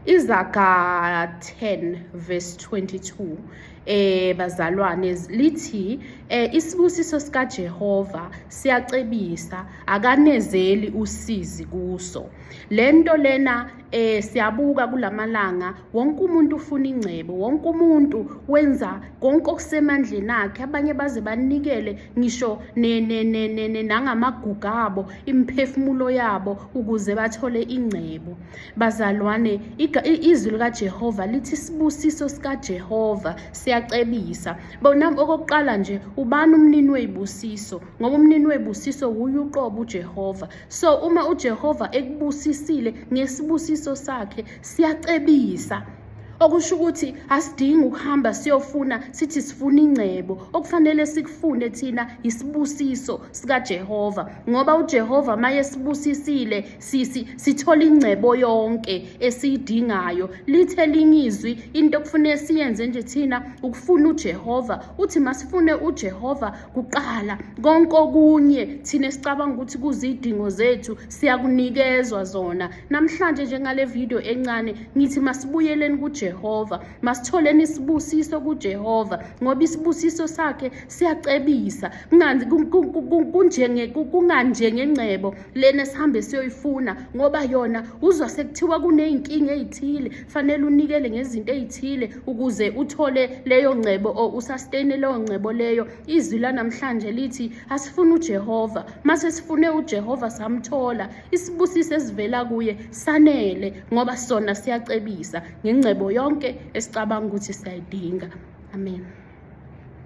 Izaga 10 verse 22 bazalwane lithi isibusiso sika Jehova siyacebisa akanezeli usizi kuso. Lento lena siyabuka kulamalanga wonke umuntu ufuna ingcebo, wonke umuntu wenza konke okusemandleni akhe, abanye baze banikele ngisho nangamagugu abo, imphefumulo yabo ukuze bathole ingcebo. Bazalwane, izwi lika Jehova lithi isibusiso sika Jehova siyacebisa. Bona okokuqala nje ubani umnini wezibusiso, ngoba umnini wezibusiso uye uqobo uJehova. So uma uJehova ekubusisile ngesibusiso sakhe siyacebisa, okusho ukuthi asidingi ukuhamba siyofuna sithi sifuna ingcebo. Okufanele sikufune thina isibusiso sika Jehova, ngoba uJehova maye sibusisile sithola ingcebo yonke esiyidingayo. Lithe lingizwi into okufanele siyenze nje thina ukufuna uJehova. Uthi masifune uJehova kuqala, konke okunye thina sicabanga ukuthi kuzidingo zethu siyakunikezwa zona. Namhlanje njengale video encane ngithi masibuyeleni kuJehova, masitholeni isibusiso kuJehova, ngoba isibusiso sakhe siyacebisa. Kunganjengengcebo lena sihambe siyoyifuna, ngoba yona uzwa sekuthiwa kuney'nkinga ey'thile, fanele unikele ngezinto ey'thile ukuze uthole leyo ngcebo or usustain leyo ngcebo leyo. Izwi lanamhlanje lithi asifune uJehova, mase sifune uJehova samthola, isibusiso esivela kuye sanele, ngoba sona siyacebisa ngengcebo yonke esicabanga ukuthi siyayidinga. Amen.